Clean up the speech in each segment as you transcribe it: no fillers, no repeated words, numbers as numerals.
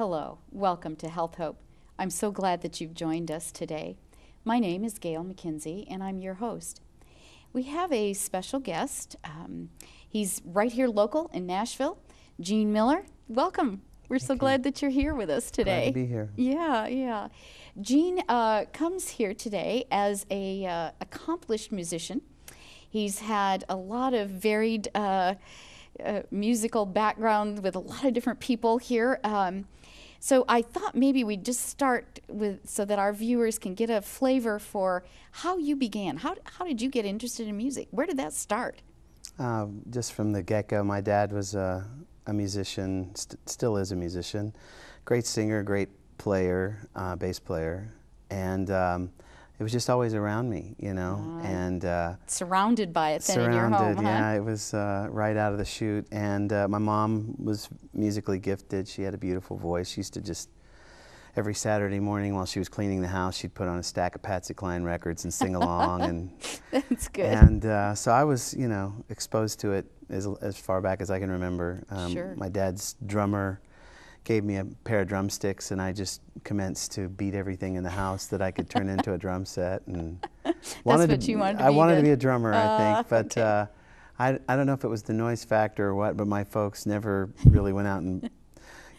Hello, welcome to HealthHope. I'm so glad that you've joined us today. My name is Gail McKenzie, and I'm your host. We have a special guest. He's right here local in Nashville, Gene Miller. Welcome. We're so glad that you're here with us today. Glad to be here. Yeah. Gene comes here today as a accomplished musician. He's had a lot of varied musical background with a lot of different people here. So I thought maybe we'd just start with, so that our viewers can get a flavor for how you began. How did you get interested in music? Where did that start? Just from the get-go, my dad was a musician, still is a musician, great singer, great player, bass player, and it was just always around me, you know, and surrounded by it then in your home, huh? Yeah, it was right out of the chute. And my mom was musically gifted. She had a beautiful voice. She used to just, every Saturday morning while she was cleaning the house, she'd put on a stack of Patsy Cline records and sing along. And that's good. And so I was, you know, exposed to it as far back as I can remember. Sure. My dad's drummer gave me a pair of drumsticks, and I just commenced to beat everything in the house that I could turn into a drum set. And you wanted to be. I wanted to be a drummer, I think, but okay. I don't know if it was the noise factor or what, but my folks never really went out and,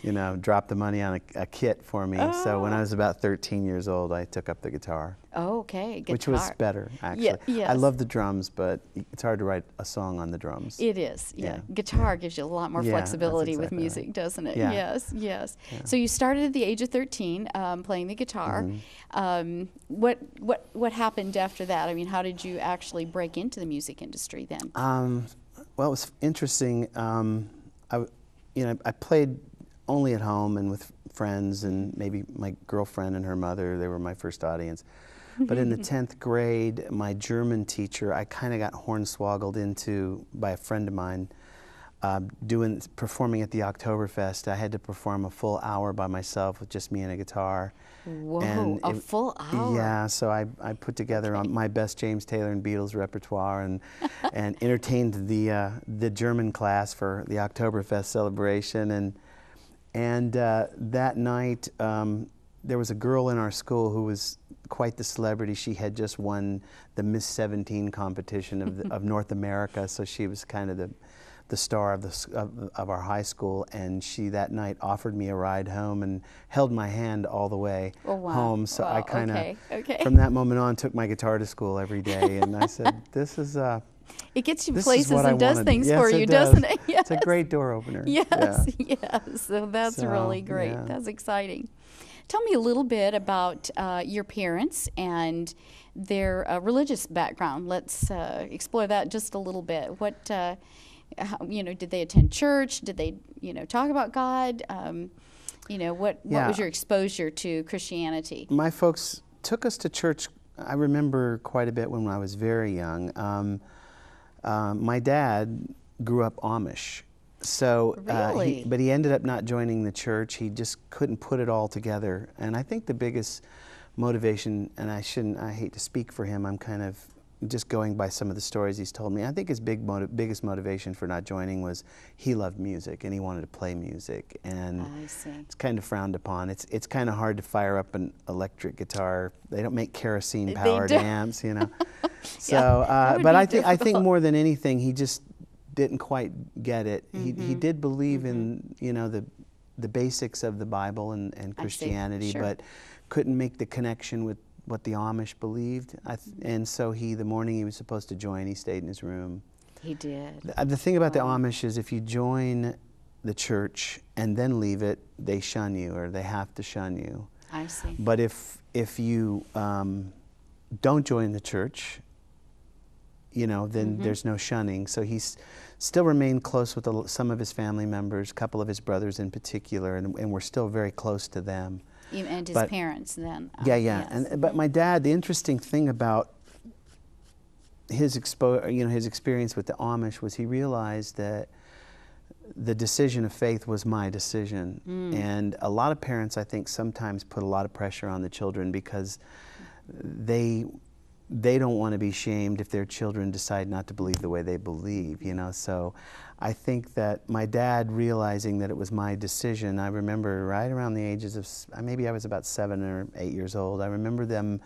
you know, dropped the money on a kit for me. So when I was about 13 years old, I took up the guitar. Oh, okay, guitar. Which was better, actually. Yeah, yes. I love the drums, but it's hard to write a song on the drums. It is, yeah. Guitar gives you a lot more flexibility with music, right. doesn't it? Yeah. Yes. Yeah. So you started at the age of 13 playing the guitar. Mm-hmm. What happened after that? I mean, how did you actually break into the music industry then? Well, it was interesting. I played only at home and with friends and maybe my girlfriend and her mother. They were my first audience. But in the 10th grade, my German teacher, I kind of got hornswoggled into by a friend of mine performing at the Oktoberfest. I had to perform a full hour by myself with just me and a guitar. Whoa, and a full hour? Yeah, so I put together my best James Taylor and Beatles repertoire and entertained the German class for the Oktoberfest celebration. And that night, there was a girl in our school who was quite the celebrity. She had just won the Miss 17 competition of North America, so she was kind of the star of our high school. And she that night offered me a ride home and held my hand all the way home. So I kind of, from that moment on, took my guitar to school every day. And I said, "This is." It gets you places and does things yes, for you, does. doesn't it? Yes. It's a great door opener. Yes, yes. So that's really great. Yeah. That's exciting. Tell me a little bit about your parents and their religious background. Let's explore that just a little bit. What, did they attend church? Did they, talk about God? What was your exposure to Christianity? My folks took us to church. I remember quite a bit when I was very young. My dad grew up Amish, so really? But he ended up not joining the church. He just couldn't put it all together. And I think the biggest motivation, and I hate to speak for him, I'm kind of just going by some of the stories he's told me. I think his biggest motivation for not joining was he loved music and he wanted to play music, and it's kind of frowned upon. It's kind of hard to fire up an electric guitar. They don't make kerosene powered amps, So, but I think more than anything, he just didn't quite get it. He did believe in the basics of the Bible and Christianity, but couldn't make the connection with what the Amish believed. And so the morning he was supposed to join, he stayed in his room. He did. The thing about the Amish is if you join the church and then leave it, they shun you, or they have to shun you. I see. But if you don't join the church, then there's no shunning. So he's still remained close with some of his family members, a couple of his brothers in particular, and we're still very close to them. And his parents then. Yeah. Yes. But my dad, the interesting thing about his experience with the Amish was he realized that the decision of faith was my decision. And a lot of parents, I think, sometimes put a lot of pressure on the children because they they don't want to be shamed if their children decide not to believe the way they believe, you know. So I think that my dad realizing that it was my decision, I remember right around the ages of, maybe I was about 7 or 8 years old, I remember them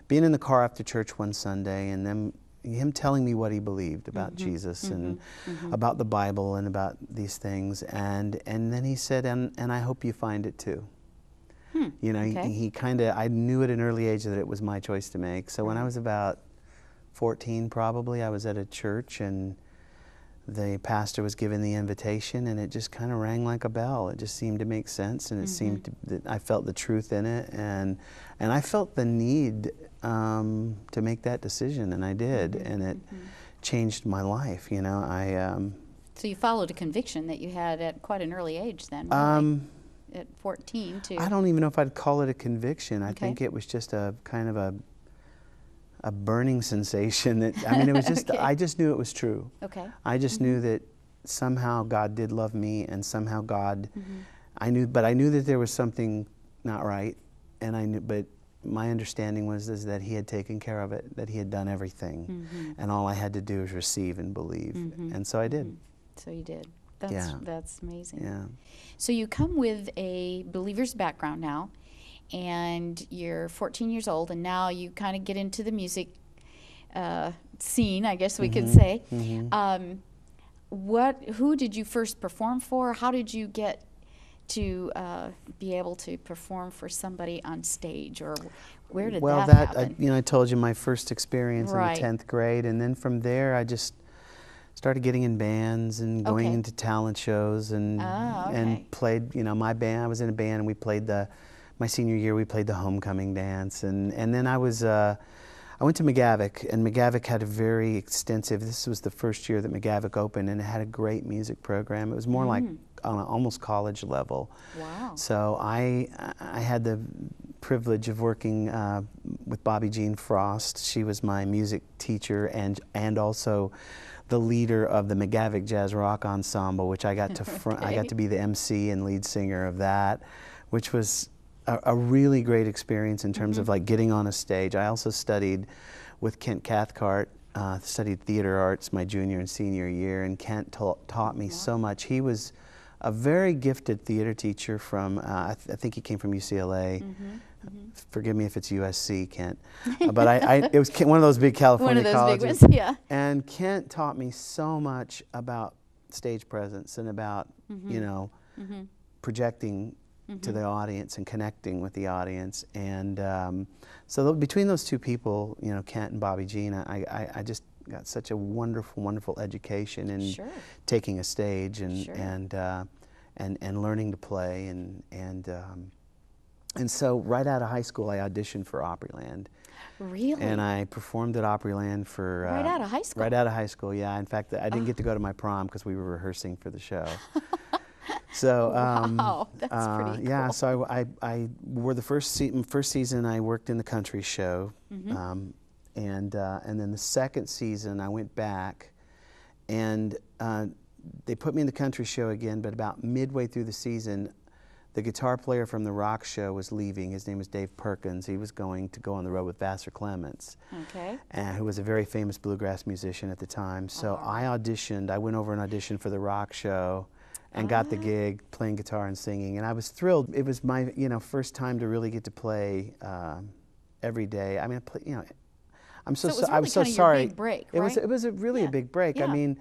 being in the car after church one Sunday and him telling me what he believed about Jesus and about the Bible and about these things. And then he said, and I hope you find it too. You know, he kind of, I knew at an early age that it was my choice to make. So when I was about 14 probably, I was at a church and the pastor was giving the invitation and it just kind of rang like a bell. It just seemed to make sense, and it seemed that I felt the truth in it, and I felt the need to make that decision, and I did, and it changed my life, you know. So you followed a conviction that you had at quite an early age then, really? At 14 too. I don't even know if I'd call it a conviction. I think it was just a kind of a burning sensation that, I mean, it was just, I just knew it was true. I just knew that somehow God did love me, and somehow God, I knew that there was something not right, and I knew, but my understanding was that He had taken care of it, that He had done everything, and all I had to do was receive and believe, and so I did. So you did. That's amazing. Yeah. So you come with a believer's background now, and you're 14 years old, and now you kind of get into the music scene, I guess we could say. Who did you first perform for? How did you get to be able to perform for somebody on stage, or where did that happen? You know, I told you my first experience in the 10th grade, and then from there I just started getting in bands and going into talent shows and played, you know, my band. I was in a band, and we played my senior year we played the homecoming dance, and then I went to McGavick, and McGavick had a very extensive, this was the first year that McGavick opened, and it had a great music program. It was more like on an almost college level. Wow. So I had the privilege of working with Bobby Jean Frost. She was my music teacher and also the leader of the McGavick Jazz Rock Ensemble, which I got to I got to be the MC and lead singer of that, which was a really great experience in terms of like getting on a stage. I also studied with Kent Cathcart, studied theater arts my junior and senior year, and Kent taught me so much. He was a very gifted theater teacher from, I think he came from UCLA. Forgive me if it's USC, Kent. But it was one of those big California colleges. One of those big ones, yeah. And Kent taught me so much about stage presence and about, you know, projecting to the audience and connecting with the audience. And so between those two people, you know, Kent and Bobby Jean, I just got such a wonderful, wonderful education in taking a stage and learning to play, and so right out of high school I auditioned for Opryland. Really? And I performed at Opryland for right out of high school. Right out of high school, yeah. In fact, I didn't get to go to my prom because we were rehearsing for the show. So wow, that's pretty cool. Yeah. So I wore the first season I worked in the country show. And then the second season I went back, and they put me in the country show again, but about midway through the season, the guitar player from the rock show was leaving. His name was Dave Perkins. He was going to go on the road with Vassar Clements, who was a very famous bluegrass musician at the time. So I auditioned. I went over and auditioned for the rock show and got the gig playing guitar and singing, and I was thrilled. It was my first time to really get to play every day. I mean, I was so sorry. Big break, right? It was really a big break. I mean,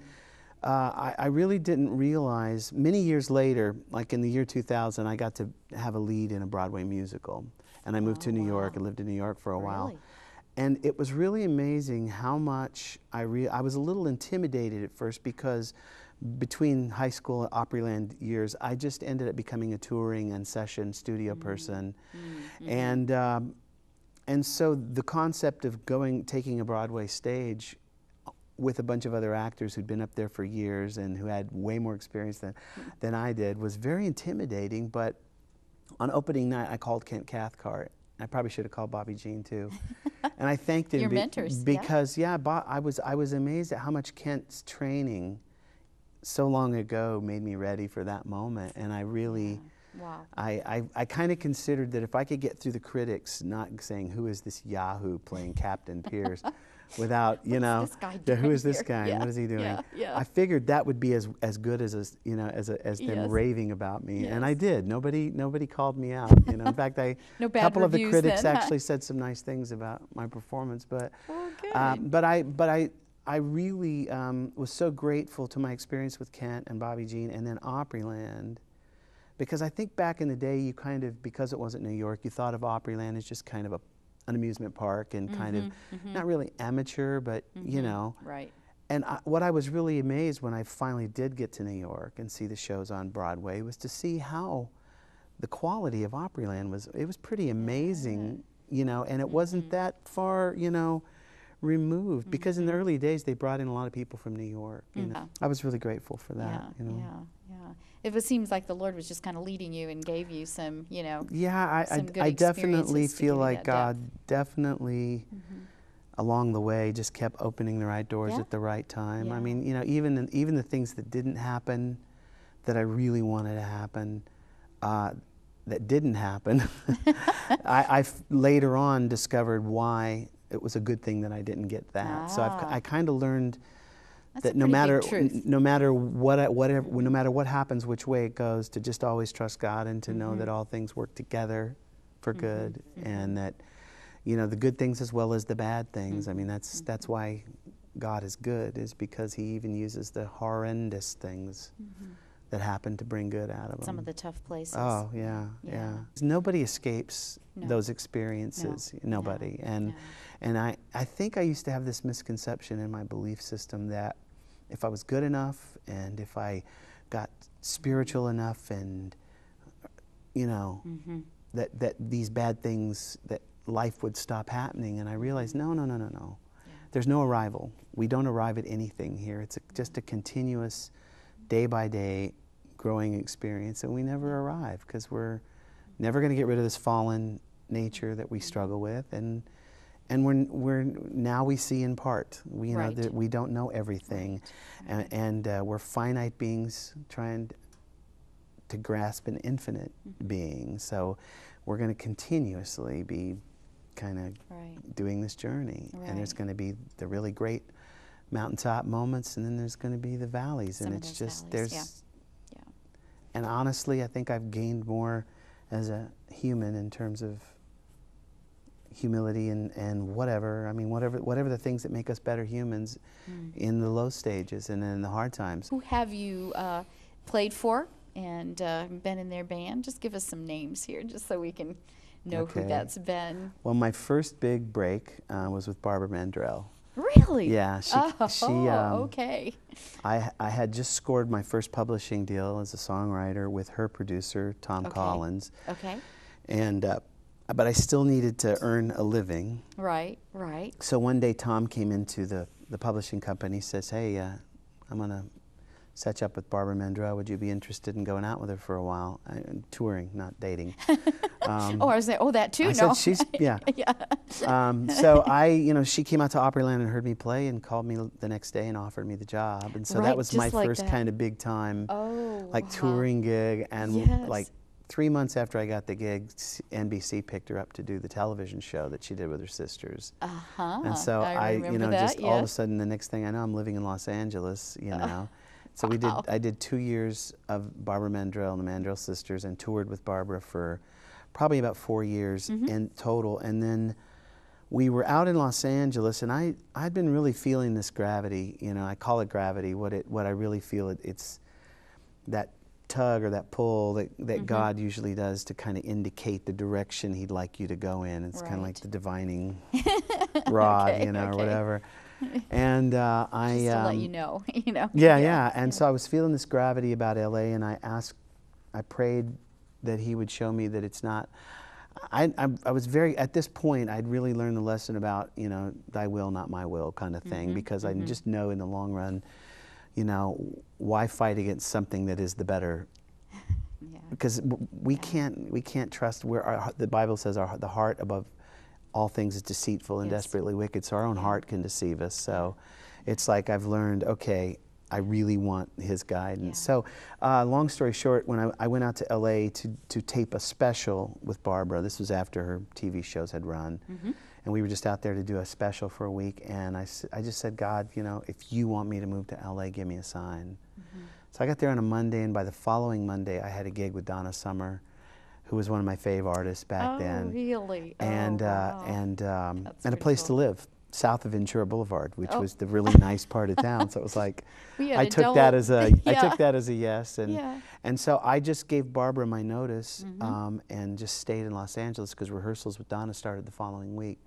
I really didn't realize, many years later, like in the year 2000, I got to have a lead in a Broadway musical. And I moved to New York and lived in New York for a while. And it was really amazing how much I was a little intimidated at first, because between high school and Opryland years, I just ended up becoming a touring and session studio person. And so the concept of taking a Broadway stage with a bunch of other actors who'd been up there for years and who had way more experience than I did was very intimidating. But on opening night, I called Kent Cathcart. I probably should have called Bobby Jean too. And I thanked him. Your mentors. Because I was amazed at how much Kent's training so long ago made me ready for that moment. And I really Wow. I kind of considered that if I could get through the critics not saying, who is this Yahoo playing Captain Pierce, without, you know, this guy yeah, who doing is this here? guy? Yeah. What is he doing? Yeah, yeah. I figured that would be as good as you know, as them Yes. raving about me, and I Yes. did. Nobody called me out. You know, in fact, a No bad couple of the reviews critics then, huh? actually said some nice things about my performance, but Oh, good. I really was so grateful to my experience with Kent and Bobby Jean and then Opryland, because I think back in the day, you kind of, because it wasn't New York, you thought of Opryland as just kind of an amusement park and kind of not really amateur, but you know. Right. And what I was really amazed when I finally did get to New York and see the shows on Broadway was to see how the quality of Opryland was. It was pretty amazing, you know, and it wasn't that far, you know, removed, because in the early days they brought in a lot of people from New York. You know, I was really grateful for that. Yeah, you know. yeah. It seems like the Lord was just kind of leading you and gave you some, you know. Yeah, some good I definitely experiences to feel give you like that depth. God definitely along the way just kept opening the right doors Yeah. at the right time. Yeah. I mean, you know, even the things that didn't happen, that I really wanted to happen, that didn't happen, I later on discovered why it was a good thing that I didn't get that. So I kind of learned That's that a no pretty matter big truth. no matter no matter what happens, which way it goes, to just always trust God and to know that all things work together for good, and that, you know, the good things as well as the bad things. I mean, that's why God is good, is because He even uses the horrendous things that happen to bring good out of them. Some of the tough places. Oh, yeah. Nobody escapes No. those experiences. No. Nobody. No. And I think I used to have this misconception in my belief system that if I was good enough and if I got spiritual enough and, you know, that these bad things, that life would stop happening. And I realized, no. Yeah. There's no arrival. We don't arrive at anything here. It's just a continuous, day by day, growing experience, and we never arrive, because we're never going to get rid of this fallen nature that we struggle with, and we're now we see in part. We know that we don't know everything, and we're finite beings trying to grasp an infinite being. So we're going to continuously be kind of doing this journey, and there's going to be the really great mountaintop moments, and then there's going to be the valleys, and it's just valleys, and honestly, I think I've gained more as a human in terms of humility and whatever. I mean, whatever the things that make us better humans in the low stages and in the hard times. Who have you played for and been in their band? Just give us some names here, just so we can know who that's been. Well, my first big break was with Barbara Mandrell. Really? Yeah, okay. I had just scored my first publishing deal as a songwriter with her producer, Tom Collins. Okay. And but I still needed to earn a living. Right. So one day Tom came into the publishing company, says, "Hey, I'm going to set you up with Barbara Mandrell. Would you be interested in going out with her for a while?" Touring, not dating. I was saying, that too? I said, she's, yeah. So she came out to Opryland and heard me play and called me the next day and offered me the job. And so that was my first kind of big time, touring gig. And like 3 months after I got the gig, NBC picked her up to do the television show that she did with her sisters. And so I just all of a sudden, the next thing I know, I'm living in Los Angeles, you know. So I did 2 years of Barbara Mandrell and the Mandrell sisters, and toured with Barbara for probably about 4 years in total. And then we were out in Los Angeles, and I'd been really feeling this gravity. You know, I call it gravity. What I really feel, it's that tug or that pull that God usually does to kind of indicate the direction He'd like you to go in. It's kind of like the divining rod, or whatever. And just to let you know, Yeah. And so I was feeling this gravity about LA, and I prayed that He would show me that it's not. I was at this point, I'd really learned the lesson about, thy will, not my will kind of thing, because I just know in the long run, why fight against something that is the better? Because we can't trust where the Bible says the heart above all things is deceitful and desperately wicked, so our own heart can deceive us. So it's like I've learned, okay, I really want his guidance. Yeah. So, long story short, when I went out to LA to tape a special with Barbara, this was after her TV shows had run, and we were just out there to do a special for a week, and I just said, God, you know, if you want me to move to LA, give me a sign. So I got there on a Monday, and by the following Monday, I had a gig with Donna Summer, who was one of my fave artists back then. Oh, really? And, wow. and a pretty place cool. to live, south of Ventura Boulevard, which was the really nice part of town. So it was like, I took that as a I took that as a yes, and so I just gave Barbara my notice and just stayed in Los Angeles because rehearsals with Donna started the following week.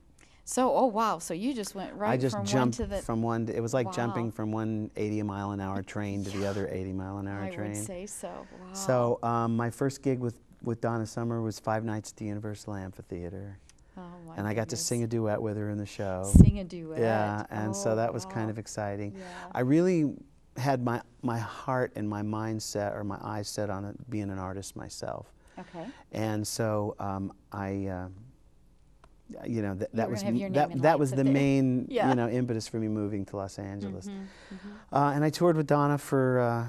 So, oh wow, so you just went right I just from jumped one to the... from one. It was like Wow. jumping from one 80-mile-an-hour train to the other 80-mile-an-hour train. I would say so. Wow. So my first gig with Donna Summer was 5 nights at the Universal Amphitheater. Oh my And I got to goodness. sing a duet with her in the show. Sing a duet. Yeah, and so that was kind of exciting. I really had my heart and my mindset, or my eyes set on it, being an artist myself. Okay. And so you know, that was that was the main you know, impetus for me moving to Los Angeles. And I toured with Donna for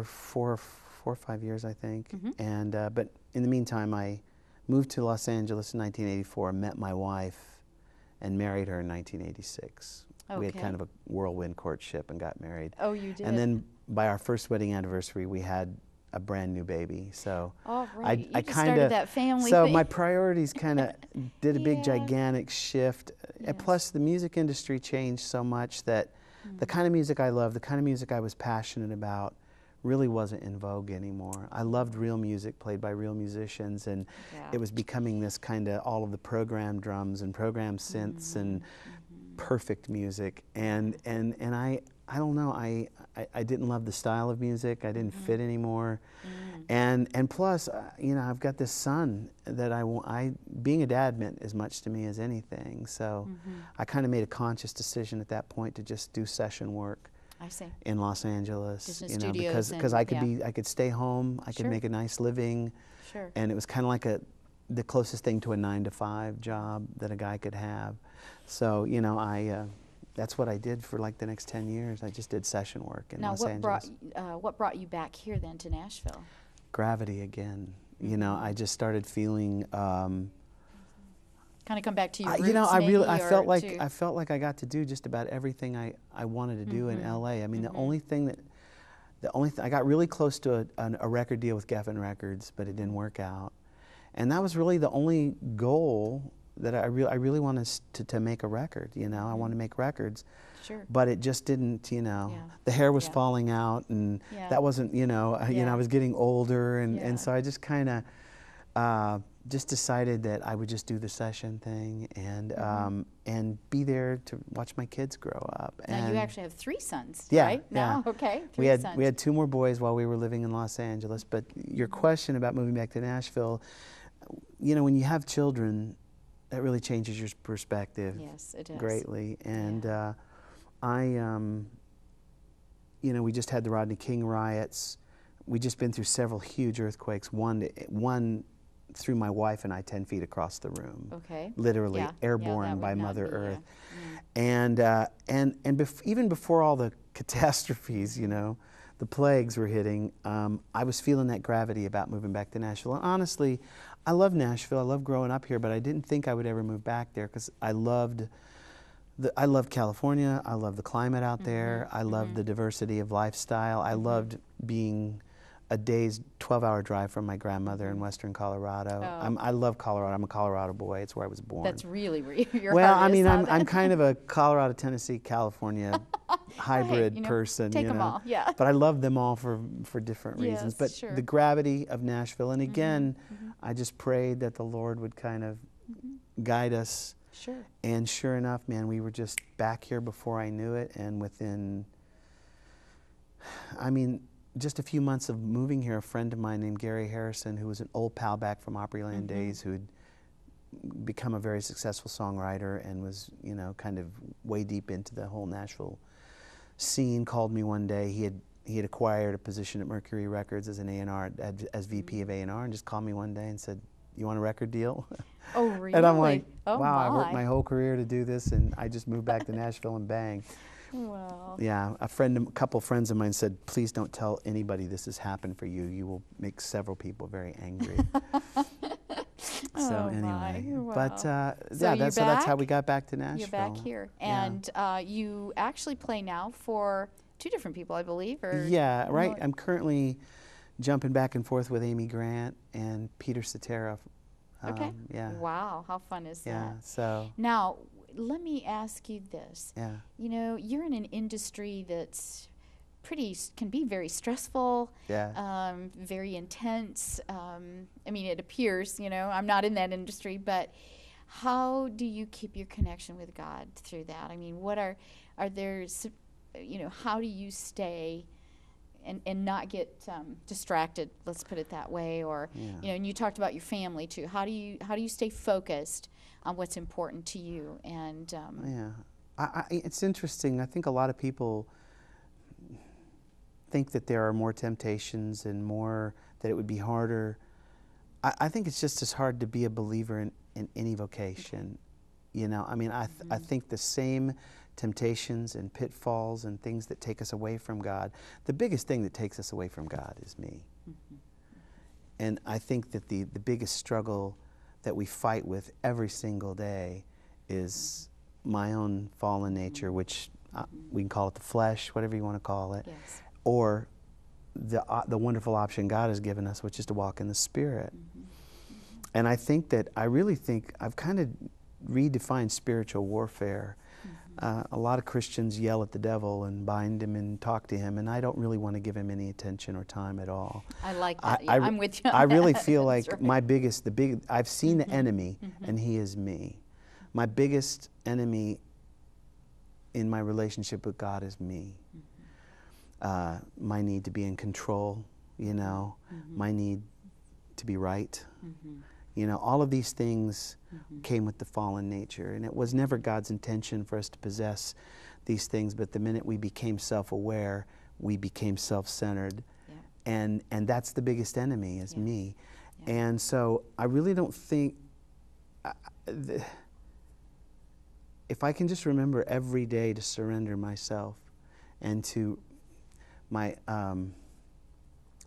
4 or 5 years, I think. And but in the meantime, I moved to Los Angeles in 1984, met my wife, and married her in 1986. We had kind of a whirlwind courtship and got married. Oh, you did? And then by our first wedding anniversary, we had a brand new baby. So right. I just kind started of that family so thing. my priorities kind of did a big gigantic shift. And plus the music industry changed so much that the kind of music I love, the kind of music I was passionate about, really wasn't in vogue anymore. I loved real music played by real musicians, and it was becoming this kind of all of the programmed drums and programmed synths and perfect music. And I don't know, I didn't love the style of music. I didn't fit anymore. And plus, you know, I've got this son that being a dad meant as much to me as anything. So I kind of made a conscious decision at that point to just do session work. I see. In Los Angeles, in you know, studios because I could stay home, I could make a nice living, and it was kind of like the closest thing to a 9-to-5 job that a guy could have. So, you know, that's what I did for like the next 10 years. I just did session work in Los Angeles. What brought you back here then to Nashville? Gravity again. You know, I just started feeling. Kind of come back to your roots, you know, I felt like I got to do just about everything I wanted to do in LA. I mean, the only thing I got really close to a record deal with Geffen Records, but it didn't work out. And that was really the only goal that I really wanted to make a record. You know, I wanted to make records. Sure. But it just didn't, you know, the hair was falling out, and that wasn't, you know, I was getting older, and so I just kind of just decided that I would just do the session thing and be there to watch my kids grow up. Now you actually have 3 sons, yeah, right? Now, yeah. okay, 3 sons. We had 2 more boys while we were living in Los Angeles. But your question about moving back to Nashville, you know, when you have children, that really changes your perspective. Yes, it does. Greatly. And you know, we just had the Rodney King riots. We just been through several huge earthquakes. One threw my wife and I 10 feet across the room. Okay. Literally airborne by Mother Earth. And even before all the catastrophes, you know, the plagues were hitting, I was feeling that gravity about moving back to Nashville. And honestly, I love Nashville. I love growing up here, but I didn't think I would ever move back there because I loved California. I loved the climate out there. I loved the diversity of lifestyle. I loved being a day's 12-hour drive from my grandmother in western Colorado. I love Colorado. I'm a Colorado boy. It's where I was born. That's really where your well, heart I mean, is, I'm kind of a Colorado, Tennessee, California hybrid you know, person. Take you know? them all, yeah. But I love them all for different reasons. But sure. the gravity of Nashville, and again, I just prayed that the Lord would kind of guide us. Sure. And sure enough, man, we were just back here before I knew it, and within, I mean, just a few months of moving here, a friend of mine named Gary Harrison, who was an old pal back from Opryland days, who had become a very successful songwriter and was, you know, kind of way deep into the whole Nashville scene, called me one day. He had acquired a position at Mercury Records as an A&R, as VP of A&R, and just called me one day and said, "You want a record deal?" Oh, really? And I'm like, oh, wow, my. I worked my whole career to do this, and I just moved back to Nashville and bang. Wow. Yeah, a couple friends of mine said, please don't tell anybody this has happened for you. You will make several people very angry. So Oh anyway, my, wow. but So yeah, you're that's how back? we got back to Nashville. You're back here. Yeah. And you actually play now for two different people, I believe, or Yeah, right. more? I'm currently jumping back and forth with Amy Grant and Peter Cetera. Okay. Yeah. Wow, how fun is Yeah. that? So. Now, let me ask you this. Yeah. You know, you're in an industry that's can be very stressful, Yeah. very intense. I mean, it appears, you know, I'm not in that industry, but how do you keep your connection with God through that? I mean, what are there, you know, how do you stay and not get distracted, let's put it that way, or, Yeah. you know, and you talked about your family too. How do you stay focused on what's important to you? And yeah, it's interesting. I think a lot of people think that there are more temptations and more, that it would be harder. I think it's just as hard to be a believer in any vocation. You know, I mean, I think the same temptations and pitfalls and things that take us away from God, the biggest thing that takes us away from God is me. And I think that the biggest struggle that we fight with every single day is my own fallen nature, which we can call it the flesh, whatever you want to call it, yes. or the wonderful option God has given us, which is to walk in the Spirit. And I think that, I really think I've kind of redefined spiritual warfare. A lot of Christians yell at the devil and bind him and talk to him, and I don't really want to give him any attention or time at all. I like that. Yeah, I'm with you on I really that. feel like right. I've seen the enemy, and he is me. My biggest enemy in my relationship with God is me. My need to be in control, you know, my need to be right. You know, all of these things came with the fallen nature, and it was never God's intention for us to possess these things, but the minute we became self-aware, we became self-centered, and that's the biggest enemy, is me. And so I really don't think, if I can just remember every day to surrender myself, and to my,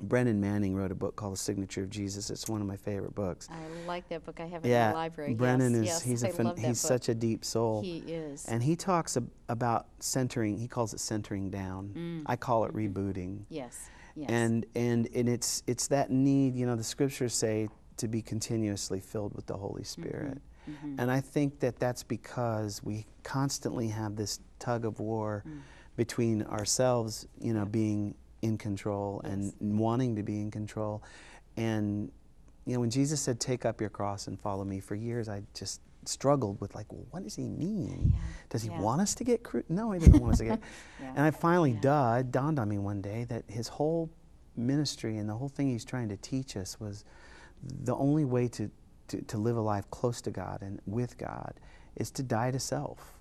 Brennan Manning wrote a book called The Signature of Jesus. It's one of my favorite books. I like that book. I have it in the library. Brennan yes, he's such a deep soul. He is. And he talks about centering. He calls it centering down. I call it rebooting. Yes. Yes. And it's that need, you know, the scriptures say to be continuously filled with the Holy Spirit. And I think that that's because we constantly have this tug of war between ourselves, you know, being in control and wanting to be in control. And, you know, when Jesus said, take up your cross and follow me, for years I just struggled with, like, well, what does he mean? Does he want us to get No, he doesn't want us to get And I finally it dawned on me one day that his whole ministry and the whole thing he's trying to teach us was the only way to live a life close to God and with God is to die to self.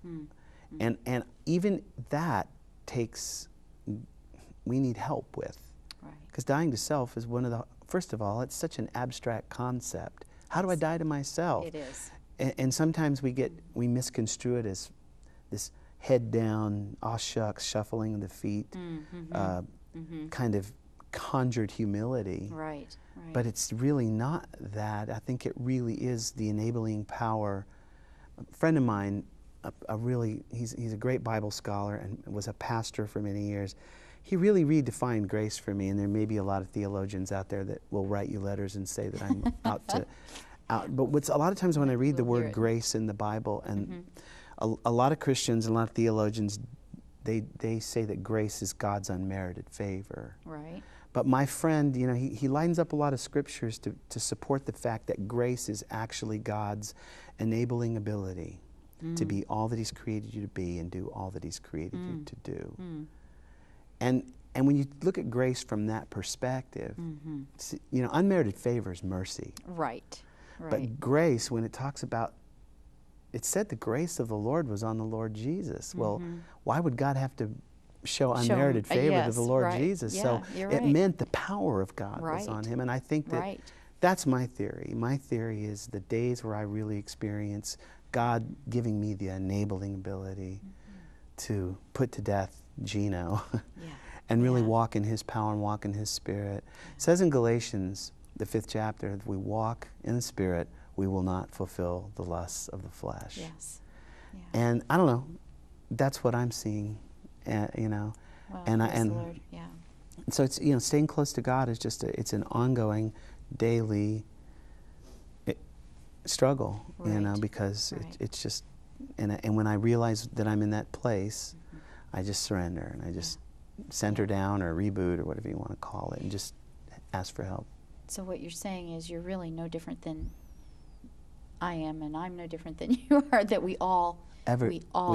And even that takes, we need help with. Because dying to self is one of the, first of all, it's such an abstract concept. How do I die to myself? It is. And sometimes we misconstrue it as this head down, aw shucks, shuffling of the feet, kind of conjured humility. Right. But it's really not that. I think it really is the enabling power. A friend of mine, he's a great Bible scholar and was a pastor for many years. He really redefined grace for me, and there may be a lot of theologians out there that will write you letters and say that I'm but a lot of times when I read the word grace in the Bible, and a lot of Christians and a lot of theologians, they say that grace is God's unmerited favor. Right. But my friend, you know, he lines up a lot of scriptures to support the fact that grace is actually God's enabling ability to be all that he's created you to be and do all that he's created you to do. And when you look at grace from that perspective, you know, unmerited favor is mercy. Right. But grace, when it talks about, it said the grace of the Lord was on the Lord Jesus. Well, why would God have to show unmerited favor to the Lord Jesus? So it meant the power of God was on him. And I think that that's my theory. My theory is the days where I really experience God giving me the enabling ability to put to death Gino Yeah. and really Yeah. walk in his power and walk in his Spirit. It says in Galatians, the 5th chapter, if we walk in the Spirit, we will not fulfill the lusts of the flesh. Yes. Yeah. And I don't know, that's what I'm seeing, you know. Well, and praise the Lord. Yeah. So it's, you know, staying close to God is just it's an ongoing, daily struggle, you know, Right. because Right. it's just, and when I realize that I'm in that place, I just surrender and I just center down or reboot or whatever you want to call it and just ask for help. So what you're saying is you're really no different than I am, and I'm no different than you are, that we all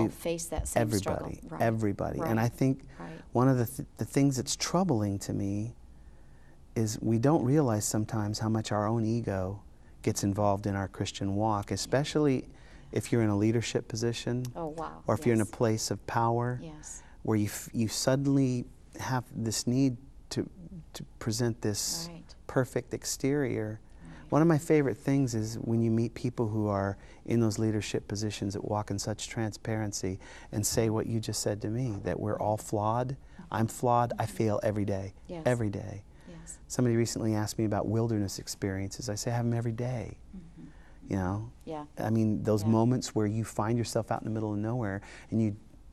face that same struggle. Right. Everybody. Right. And I think Right. one of the things that's troubling to me is we don't realize sometimes how much our own ego gets involved in our Christian walk, especially if you're in a leadership position. Oh, wow. Or if you're in a place of power. Yes. Where you suddenly have this need to present this Right. perfect exterior. Right. One of my favorite things is when you meet people who are in those leadership positions that walk in such transparency and say what you just said to me, that we're all flawed. I'm flawed. I fail every day. Yes. Every day. Yes. Somebody recently asked me about wilderness experiences. I say I have them every day. Mm-hmm. You know? Yeah. I mean, those Yeah. moments where you find yourself out in the middle of nowhere and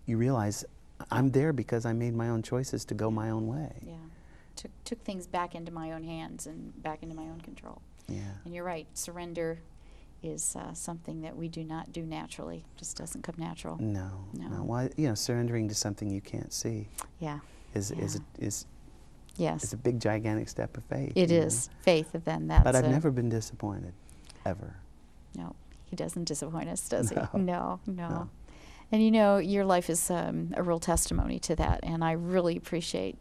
you realize I'm there because I made my own choices to go my own way. Yeah. Took things back into my own hands and back into my own control. Yeah. And you're right. Surrender is something that we do not do naturally. Just doesn't come natural. No. Well, you know, surrendering to something you can't see Yeah. is Yes. a big, gigantic step of faith. It you is know? faith. Then that's. But I've never been disappointed, ever. No, he doesn't disappoint us, does he? No. No. And you know, your life is a real testimony to that, and I really appreciate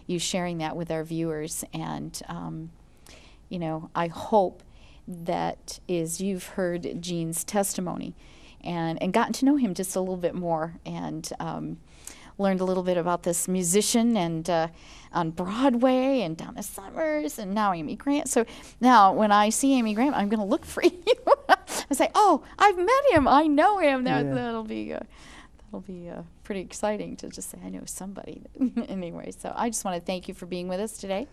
you sharing that with our viewers. And you know, I hope that you've heard Gene's testimony and gotten to know him just a little bit more, and learned a little bit about this musician and on Broadway and Donna Summers and now Amy Grant. So now when I see Amy Grant, I'm going to look for you. I say, oh, I've met him. I know him. That'll be pretty exciting to just say I know somebody. Anyway, so I just want to thank you for being with us today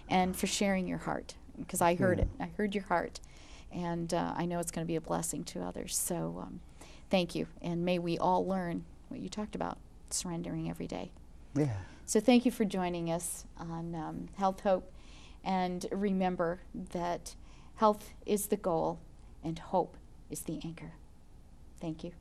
and for sharing your heart, because I heard it. I heard your heart, and I know it's going to be a blessing to others. So thank you, and may we all learn what you talked about, surrendering every day. Yeah. So thank you for joining us on Health Hope, and remember that health is the goal and hope is the anchor. Thank you.